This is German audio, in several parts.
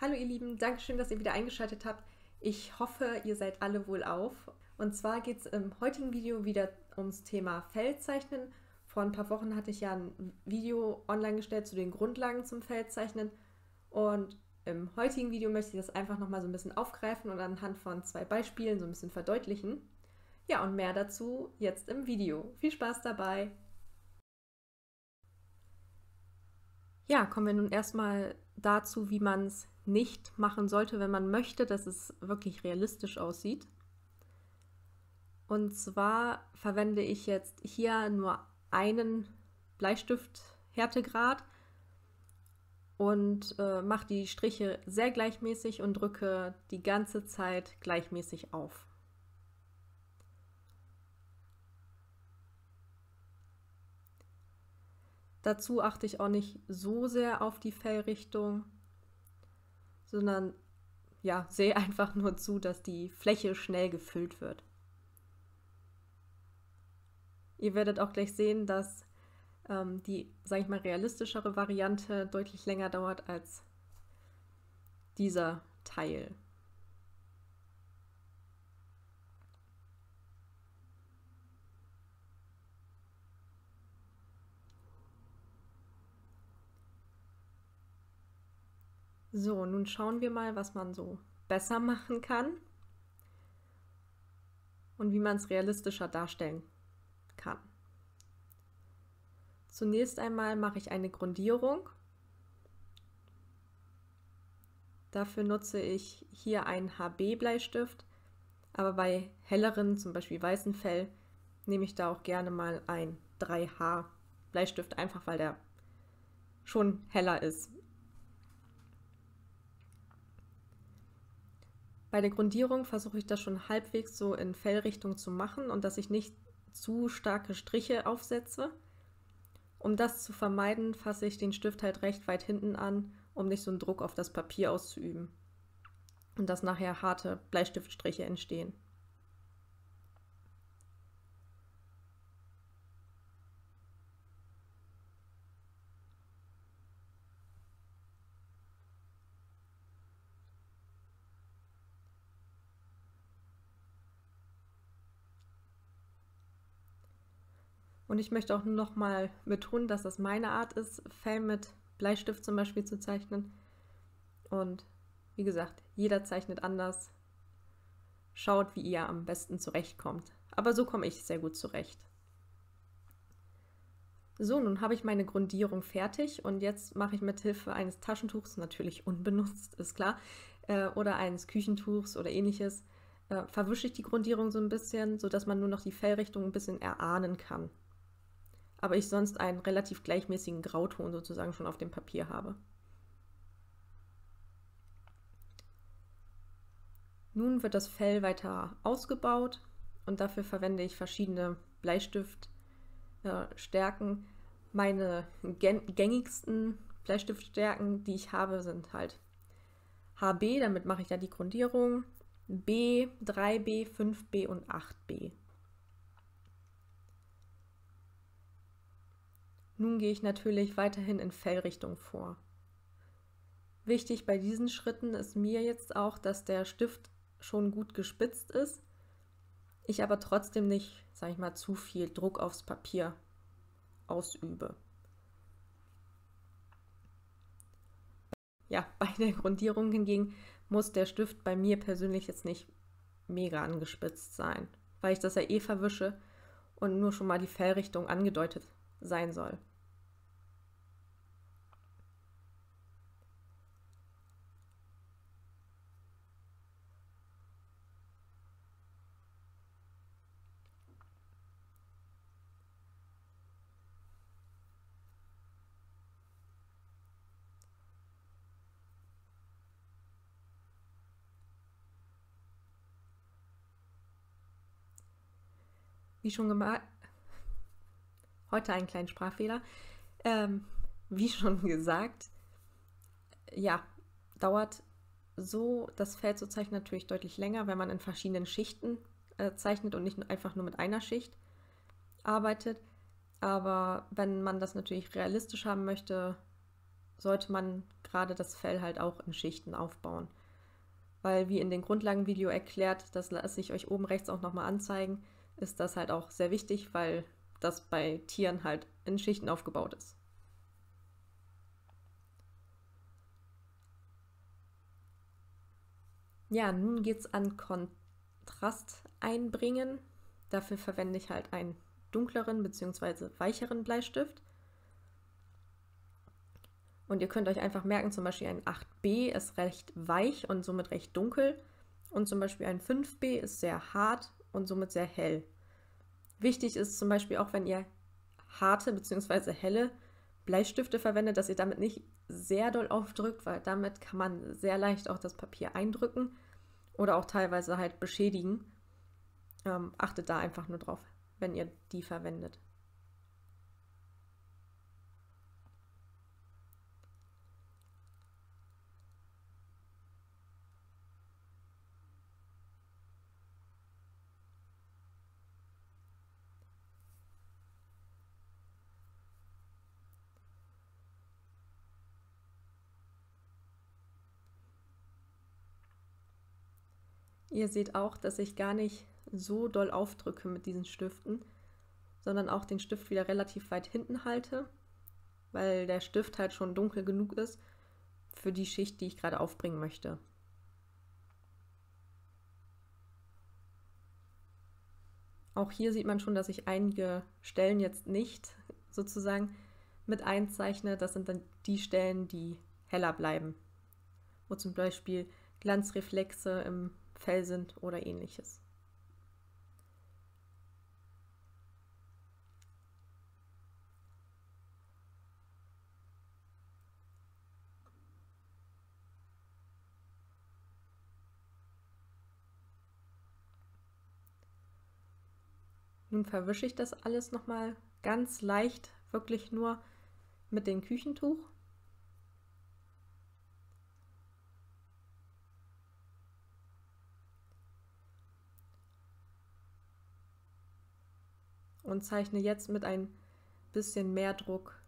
Hallo ihr Lieben, Dankeschön, dass ihr wieder eingeschaltet habt. Ich hoffe, ihr seid alle wohlauf. Und zwar geht es im heutigen Video wieder ums Thema Feldzeichnen. Vor ein paar Wochen hatte ich ja ein Video online gestellt zu den Grundlagen zum Feldzeichnen. Und im heutigen Video möchte ich das einfach nochmal so ein bisschen aufgreifen und anhand von 2 Beispielen so ein bisschen verdeutlichen. Ja, und mehr dazu jetzt im Video. Viel Spaß dabei! Ja, kommen wir nun erstmal dazu, wie man es nicht machen sollte, wenn man möchte, dass es wirklich realistisch aussieht. Und zwar verwende ich jetzt hier nur einen Bleistift-Härtegrad und mache die Striche sehr gleichmäßig und drücke die ganze Zeit gleichmäßig auf. Dazu achte ich auch nicht so sehr auf die Fellrichtung, sondern ja, sehe einfach nur zu, dass die Fläche schnell gefüllt wird. Ihr werdet auch gleich sehen, dass die, sage ich mal, realistischere Variante deutlich länger dauert als dieser Teil. So, nun schauen wir mal, was man so besser machen kann und wie man es realistischer darstellen kann. Zunächst einmal mache ich eine Grundierung. Dafür nutze ich hier einen HB-Bleistift, aber bei helleren, zum Beispiel weißen Fell, nehme ich da auch gerne mal ein 3H-Bleistift, einfach weil der schon heller ist. Bei der Grundierung versuche ich das schon halbwegs so in Fellrichtung zu machen und dass ich nicht zu starke Striche aufsetze. Um das zu vermeiden, fasse ich den Stift halt recht weit hinten an, um nicht so einen Druck auf das Papier auszuüben und dass nachher harte Bleistiftstriche entstehen. Und ich möchte auch noch mal betonen, dass das meine Art ist, Fell mit Bleistift zum Beispiel zu zeichnen. Und wie gesagt, jeder zeichnet anders. Schaut, wie ihr am besten zurechtkommt. Aber so komme ich sehr gut zurecht. So, nun habe ich meine Grundierung fertig und jetzt mache ich mit Hilfe eines Taschentuchs, natürlich unbenutzt, ist klar, oder eines Küchentuchs oder ähnliches, verwische ich die Grundierung so ein bisschen, sodass man nur noch die Fellrichtung ein bisschen erahnen kann. Aber ich sonst einen relativ gleichmäßigen Grauton sozusagen schon auf dem Papier habe. Nun wird das Fell weiter ausgebaut und dafür verwende ich verschiedene Bleistiftstärken. Meine gängigsten Bleistiftstärken, die ich habe, sind halt HB, damit mache ich ja die Grundierung, B, 3B, 5B und 8B. Nun gehe ich natürlich weiterhin in Fellrichtung vor. Wichtig bei diesen Schritten ist mir jetzt auch, dass der Stift schon gut gespitzt ist, ich aber trotzdem nicht, sage ich mal, zu viel Druck aufs Papier ausübe. Ja, bei der Grundierung hingegen muss der Stift bei mir persönlich jetzt nicht mega angespitzt sein, weil ich das ja eh verwische und nur schon mal die Fellrichtung angedeutet sein soll. Wie schon gemacht, heute einen kleinen Sprachfehler. Wie schon gesagt, ja, dauert so das Feld zu zeichnen natürlich deutlich länger, wenn man in verschiedenen Schichten zeichnet und nicht einfach nur mit einer Schicht arbeitet. Aber wenn man das natürlich realistisch haben möchte, sollte man gerade das Fell halt auch in Schichten aufbauen. Weil wie in dem Grundlagenvideo erklärt, das lasse ich euch oben rechts auch nochmal anzeigen, ist das halt auch sehr wichtig, weil das bei Tieren halt in Schichten aufgebaut ist. Ja, nun geht es an Kontrast einbringen. Dafür verwende ich halt einen dunkleren bzw. weicheren Bleistift. Und ihr könnt euch einfach merken, zum Beispiel ein 8B ist recht weich und somit recht dunkel. Und zum Beispiel ein 5B ist sehr hart und somit sehr hell. Wichtig ist zum Beispiel auch, wenn ihr harte bzw. helle Bleistifte verwendet, dass ihr damit nicht sehr doll aufdrückt, weil damit kann man sehr leicht auch das Papier eindrücken oder auch teilweise halt beschädigen. Achtet da einfach nur drauf, wenn ihr die verwendet. Ihr seht auch, dass ich gar nicht so doll aufdrücke mit diesen Stiften, sondern auch den Stift wieder relativ weit hinten halte, weil der Stift halt schon dunkel genug ist für die Schicht, die ich gerade aufbringen möchte. Auch hier sieht man schon, dass ich einige Stellen jetzt nicht sozusagen mit einzeichne. Das sind dann die Stellen, die heller bleiben, wo zum Beispiel Glanzreflexe im Fell sind oder ähnliches. Nun verwische ich das alles nochmal ganz leicht, wirklich nur mit dem Küchentuch. Und zeichne jetzt mit ein bisschen mehr Druck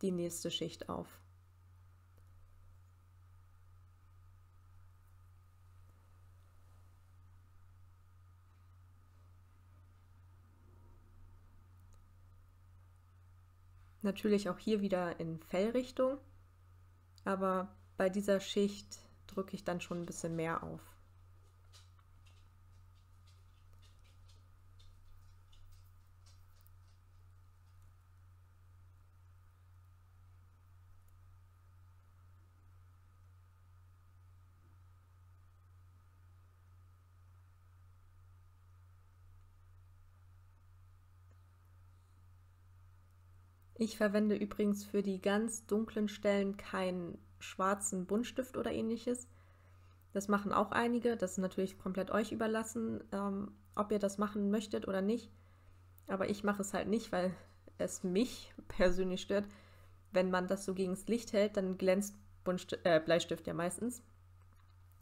die nächste Schicht auf. Natürlich auch hier wieder in Fellrichtung, aber bei dieser Schicht drücke ich dann schon ein bisschen mehr auf. Ich verwende übrigens für die ganz dunklen Stellen keinen schwarzen Buntstift oder ähnliches. Das machen auch einige, das ist natürlich komplett euch überlassen, ob ihr das machen möchtet oder nicht. Aber ich mache es halt nicht, weil es mich persönlich stört. Wenn man das so gegen das Licht hält, dann glänzt Bleistift ja meistens.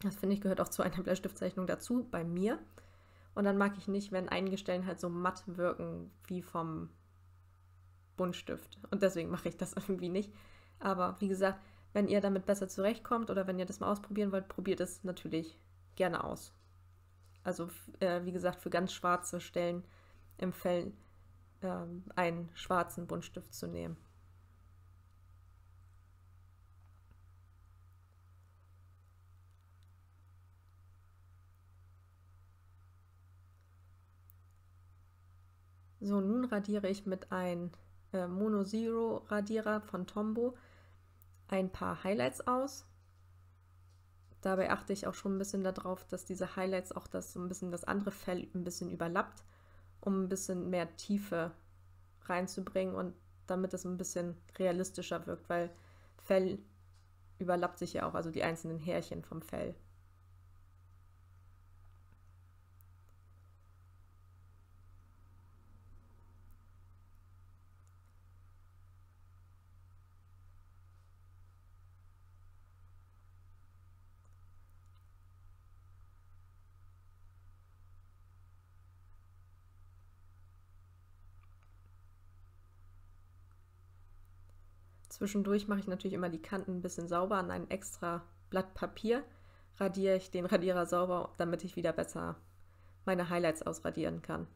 Das finde ich gehört auch zu einer Bleistiftzeichnung dazu, bei mir. Und dann mag ich nicht, wenn einige Stellen halt so matt wirken wie vom Buntstift. Und deswegen mache ich das irgendwie nicht. Aber wie gesagt, wenn ihr damit besser zurechtkommt oder wenn ihr das mal ausprobieren wollt, probiert es natürlich gerne aus. Also wie gesagt, für ganz schwarze Stellen im Fell einen schwarzen Buntstift zu nehmen. So, nun radiere ich mit einem Mono Zero Radierer von Tombow ein paar Highlights aus. Dabei achte ich auch schon ein bisschen darauf, dass diese Highlights auch so ein bisschen das andere Fell ein bisschen überlappt, um ein bisschen mehr Tiefe reinzubringen und damit es ein bisschen realistischer wirkt, weil Fell überlappt sich ja auch, also die einzelnen Härchen vom Fell. Zwischendurch mache ich natürlich immer die Kanten ein bisschen sauber an ein extra Blatt Papier. Radiere ich den Radierer sauber, damit ich wieder besser meine Highlights ausradieren kann.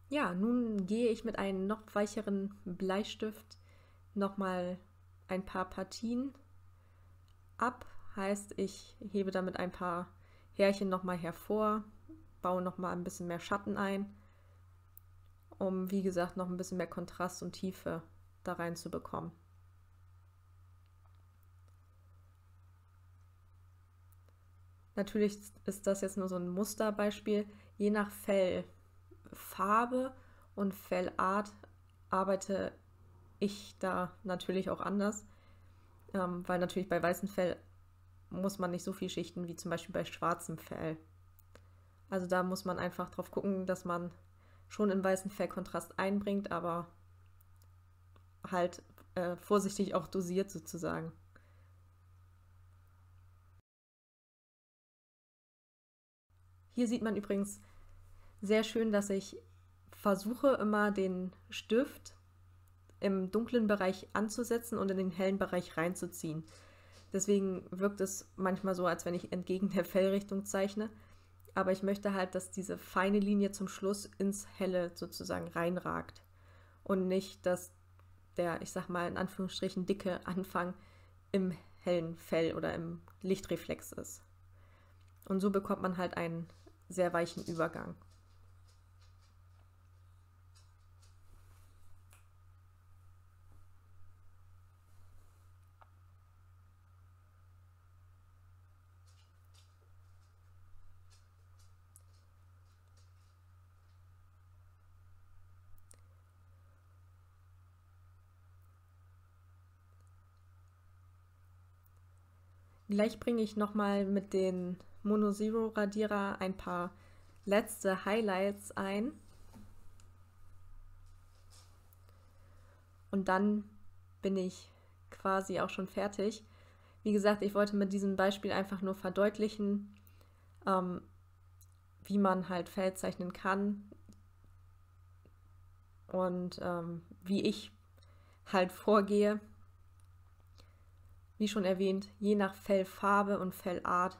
Ja, nun gehe ich mit einem noch weicheren Bleistift nochmal ein paar Partien ab. Heißt, ich hebe damit ein paar Härchen nochmal hervor, baue nochmal ein bisschen mehr Schatten ein, um, wie gesagt, noch ein bisschen mehr Kontrast und Tiefe da rein zu bekommen. Natürlich ist das jetzt nur so ein Musterbeispiel. Je nach Fellfarbe und Fellart arbeite ich da natürlich auch anders, weil natürlich bei weißem Fell muss man nicht so viel schichten wie zum Beispiel bei schwarzem Fell. Also da muss man einfach drauf gucken, dass man schon in weißem Fell Kontrast einbringt, aber halt vorsichtig auch dosiert sozusagen. Hier sieht man übrigens sehr schön, dass ich versuche immer den Stift im dunklen Bereich anzusetzen und in den hellen Bereich reinzuziehen. Deswegen wirkt es manchmal so, als wenn ich entgegen der Fellrichtung zeichne. Aber ich möchte halt, dass diese feine Linie zum Schluss ins Helle sozusagen reinragt. Und nicht, dass der, ich sag mal in Anführungsstrichen, dicke Anfang im hellen Fell oder im Lichtreflex ist. Und so bekommt man halt einen sehr weichen Übergang. Gleich bringe ich nochmal mit den Mono Zero Radierer ein paar letzte Highlights ein. Und dann bin ich quasi auch schon fertig. Wie gesagt, ich wollte mit diesem Beispiel einfach nur verdeutlichen, wie man halt Fell zeichnen kann und wie ich halt vorgehe. Wie schon erwähnt, je nach Fellfarbe und Fellart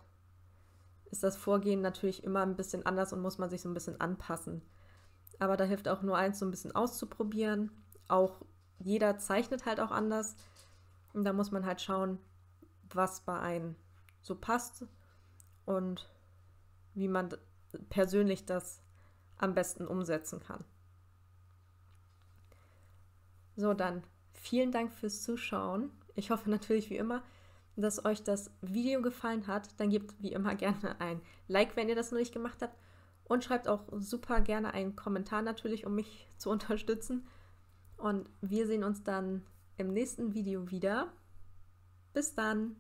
ist das Vorgehen natürlich immer ein bisschen anders und muss man sich so ein bisschen anpassen. Aber da hilft auch nur eins, so ein bisschen auszuprobieren. Auch jeder zeichnet halt auch anders. Und da muss man halt schauen, was bei einem so passt und wie man persönlich das am besten umsetzen kann. So, dann vielen Dank fürs Zuschauen. Ich hoffe natürlich wie immer, dass euch das Video gefallen hat. Dann gebt wie immer gerne ein Like, wenn ihr das noch nicht gemacht habt. Und schreibt auch super gerne einen Kommentar natürlich, um mich zu unterstützen. Und wir sehen uns dann im nächsten Video wieder. Bis dann!